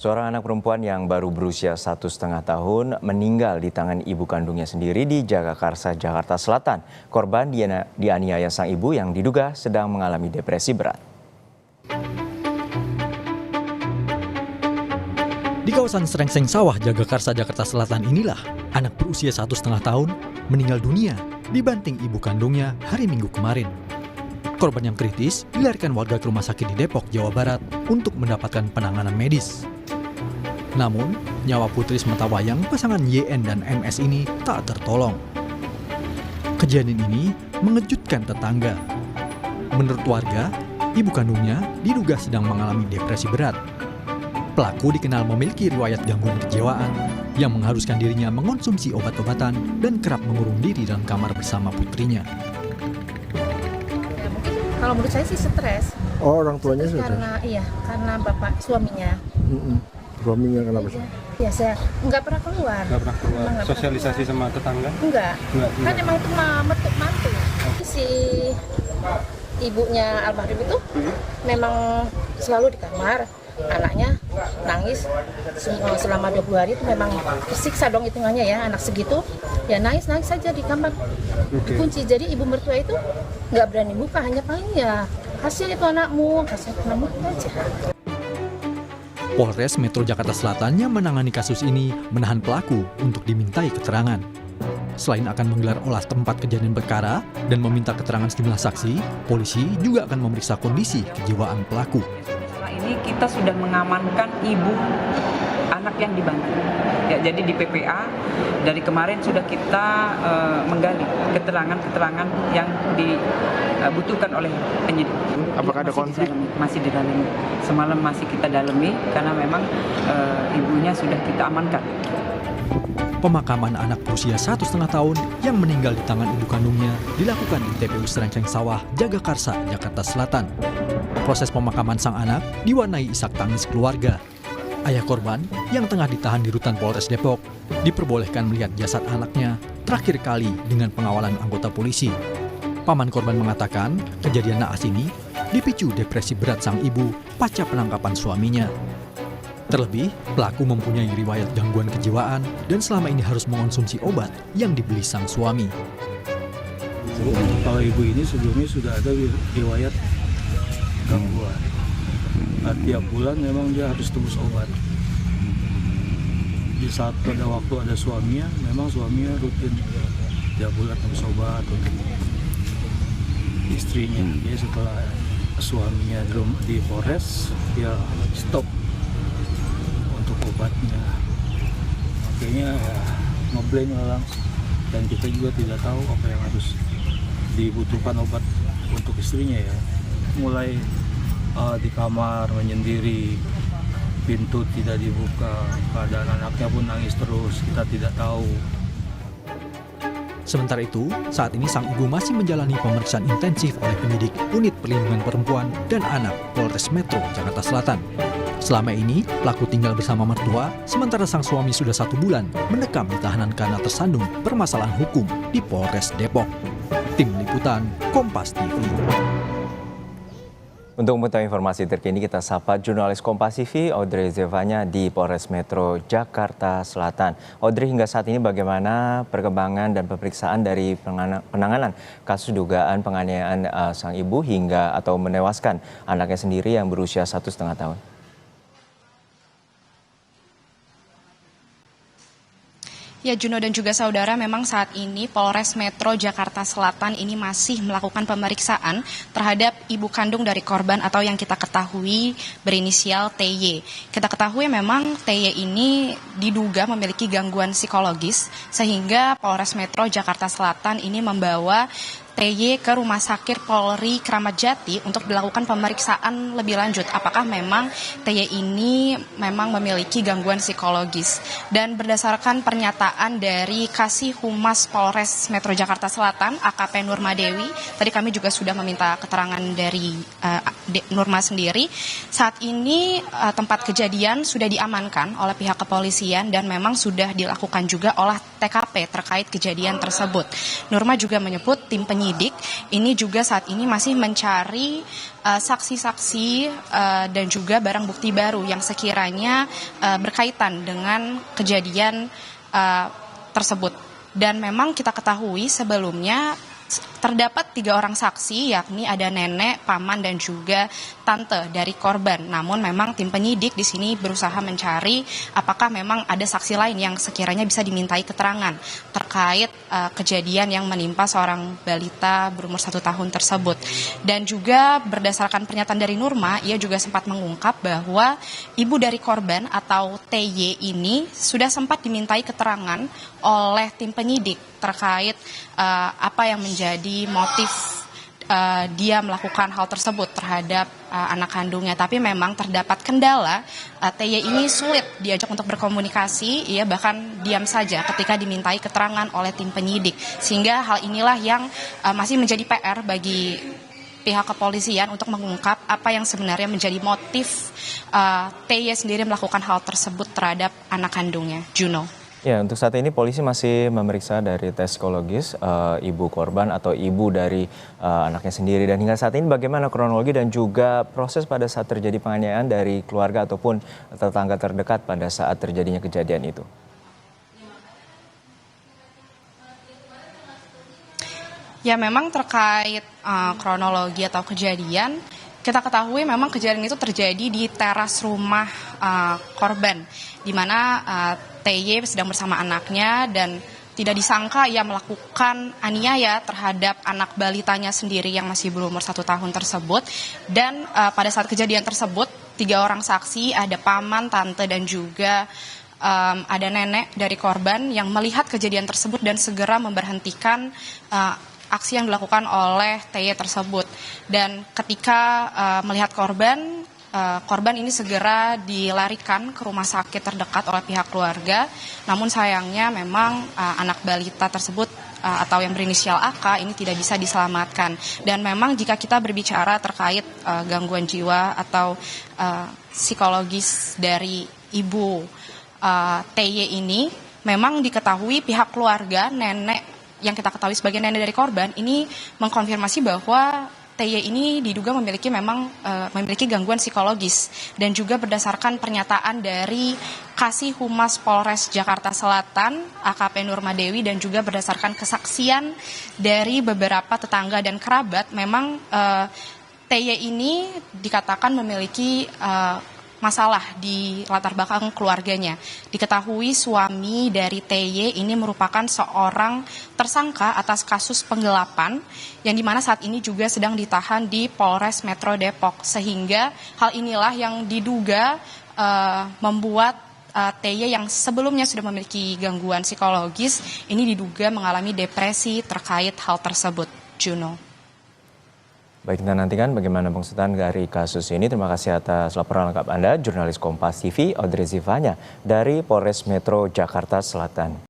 Seorang anak perempuan yang baru berusia 1,5 tahun meninggal di tangan ibu kandungnya sendiri di Jagakarsa, Jakarta Selatan. Korban dianiaya sang ibu yang diduga sedang mengalami depresi berat. Di kawasan Srengseng Sawah, Jagakarsa, Jakarta Selatan inilah anak berusia 1,5 tahun meninggal dunia dibanting ibu kandungnya hari Minggu kemarin. Korban yang kritis dilarikan warga ke rumah sakit di Depok, Jawa Barat untuk mendapatkan penanganan medis. Namun, nyawa putri sematawayang pasangan YN dan MS ini tak tertolong. Kejadian ini mengejutkan tetangga. Menurut warga, ibu kandungnya diduga sedang mengalami depresi berat. Pelaku dikenal memiliki riwayat gangguan kejiwaan yang mengharuskan dirinya mengonsumsi obat-obatan dan kerap mengurung diri dalam kamar bersama putrinya. Kalau menurut saya sih stres. Oh, orang tuanya stres sudah? Karena bapak suaminya. Suaminya kenapa sih? Ya saya nggak pernah keluar. Nggak pernah keluar. Sosialisasi sama tetangga? Enggak. Kan emang itu mantu. Si ibunya almarhum itu memang selalu di kamar. Anaknya nangis selama 20 hari itu memang tersiksa dong hitungannya ya, anak segitu ya nangis saja di kamar dikunci. Jadi ibu mertua itu nggak berani buka, hanya paling ya hasil itu anakmu aja. Polres Metro Jakarta Selatan yang menangani kasus ini menahan pelaku untuk dimintai keterangan. Selain akan menggelar olah tempat kejadian perkara dan meminta keterangan sejumlah saksi, polisi juga akan memeriksa kondisi kejiwaan pelaku. Ini kita sudah mengamankan ibu anak yang dibantu. Ya, jadi di PPA dari kemarin sudah kita menggali keterangan-keterangan yang dibutuhkan oleh penyidik. Apakah ada konflik? Masih didalami. Semalam masih kita dalami karena memang ibunya sudah kita amankan. Pemakaman anak berusia 1,5 tahun yang meninggal di tangan ibu kandungnya dilakukan di TPU Srengseng Sawah, Jagakarsa, Jakarta Selatan. Proses pemakaman sang anak diwarnai isak tangis keluarga. Ayah korban yang tengah ditahan di rutan Polres Depok diperbolehkan melihat jasad anaknya terakhir kali dengan pengawalan anggota polisi. Paman korban mengatakan kejadian naas ini dipicu depresi berat sang ibu pasca penangkapan suaminya. Terlebih, pelaku mempunyai riwayat gangguan kejiwaan dan selama ini harus mengonsumsi obat yang dibeli sang suami. Kalau ibu ini sebelumnya sudah ada riwayat gangguan. Tiap bulan memang dia harus tebus obat. Di saat pada waktu ada suaminya, memang suaminya rutin tiap bulan tebus obat untuk istrinya. Dia setelah suaminya di Polres, dia stop untuk obatnya. Makanya ya ngeblame langsung. Dan kita juga tidak tahu apa yang harus dibutuhkan obat untuk istrinya ya. Mulai di kamar menyendiri, pintu tidak dibuka, keadaan anaknya pun nangis terus, kita tidak tahu. Sementara itu, saat ini sang ibu masih menjalani pemeriksaan intensif oleh penyidik Unit Perlindungan Perempuan dan Anak Polres Metro Jakarta Selatan. Selama ini, pelaku tinggal bersama mertua, sementara sang suami sudah 1 bulan mendekam di tahanan karena tersandung permasalahan hukum di Polres Depok. Tim Liputan, Kompas TV. Untuk mengetahui informasi terkini kita sapa jurnalis Kompas TV Audrey Zevanya di Polres Metro Jakarta Selatan. Audrey, hingga saat ini bagaimana perkembangan dan pemeriksaan dari penanganan kasus dugaan penganiayaan sang ibu hingga atau menewaskan anaknya sendiri yang berusia 1,5 tahun? Ya, Juno dan juga saudara, memang saat ini Polres Metro Jakarta Selatan ini masih melakukan pemeriksaan terhadap ibu kandung dari korban atau yang kita ketahui berinisial TY. Kita ketahui memang TY ini diduga memiliki gangguan psikologis sehingga Polres Metro Jakarta Selatan ini membawa TY ke Rumah Sakit Polri Kramat Jati untuk dilakukan pemeriksaan lebih lanjut. Apakah memang TY ini memang memiliki gangguan psikologis. Dan berdasarkan pernyataan dari Kasih Humas Polres Metro Jakarta Selatan, AKP Nurma Dewi, tadi kami juga sudah meminta keterangan dari Nurma sendiri. Saat ini tempat kejadian sudah diamankan oleh pihak kepolisian dan memang sudah dilakukan juga olah TKP terkait kejadian tersebut. Nurma juga menyebut tim penyidik penyidik ini juga saat ini masih mencari saksi-saksi dan juga barang bukti baru yang sekiranya berkaitan dengan kejadian tersebut. Dan memang kita ketahui sebelumnya terdapat 3 orang saksi, yakni ada nenek, paman, dan juga tante dari korban. Namun memang tim penyidik di sini berusaha mencari apakah memang ada saksi lain yang sekiranya bisa dimintai keterangan terkait kejadian yang menimpa seorang balita berumur 1 tahun tersebut. Dan juga berdasarkan pernyataan dari Nurma, ia juga sempat mengungkap bahwa ibu dari korban atau TY ini sudah sempat dimintai keterangan oleh tim penyidik terkait apa yang menjadi motif dia melakukan hal tersebut terhadap anak kandungnya. Tapi memang terdapat kendala, TY ini sulit diajak untuk berkomunikasi, ia bahkan diam saja ketika dimintai keterangan oleh tim penyidik. Sehingga hal inilah yang masih menjadi PR bagi pihak kepolisian untuk mengungkap apa yang sebenarnya menjadi motif TY sendiri melakukan hal tersebut terhadap anak kandungnya. Juno. Ya, untuk saat ini polisi masih memeriksa dari tes psikologis ibu korban atau ibu dari anaknya sendiri. Dan hingga saat ini bagaimana kronologi dan juga proses pada saat terjadi penganiayaan dari keluarga ataupun tetangga terdekat pada saat terjadinya kejadian itu? Ya, memang terkait kronologi atau kejadian, kita ketahui memang kejadian itu terjadi di teras rumah korban, di mana TY sedang bersama anaknya dan tidak disangka ia melakukan aniaya terhadap anak balitanya sendiri yang masih berumur 1 tahun tersebut. Dan pada saat kejadian tersebut, 3 orang saksi, ada paman, tante, dan juga ada nenek dari korban yang melihat kejadian tersebut dan segera memberhentikan aksi yang dilakukan oleh TY tersebut. Dan ketika melihat korban ini segera dilarikan ke rumah sakit terdekat oleh pihak keluarga. Namun sayangnya memang anak balita tersebut atau yang berinisial AK ini tidak bisa diselamatkan. Dan memang jika kita berbicara terkait gangguan jiwa atau psikologis dari ibu TY ini, memang diketahui pihak keluarga, nenek yang kita ketahui sebagai nenek dari korban ini mengkonfirmasi bahwa TY ini diduga memiliki gangguan psikologis. Dan juga berdasarkan pernyataan dari Kasih Humas Polres Jakarta Selatan AKP Nurma Dewi dan juga berdasarkan kesaksian dari beberapa tetangga dan kerabat, memang TY ini dikatakan memiliki masalah di latar belakang keluarganya. Diketahui suami dari TY ini merupakan seorang tersangka atas kasus penggelapan yang dimana saat ini juga sedang ditahan di Polres Metro Depok. Sehingga hal inilah yang diduga membuat TY yang sebelumnya sudah memiliki gangguan psikologis ini diduga mengalami depresi terkait hal tersebut. Juno. Baik, kita nantikan bagaimana pengusutan dari kasus ini. Terima kasih atas laporan lengkap Anda, jurnalis Kompas TV Audrey Zivanya dari Polres Metro Jakarta Selatan.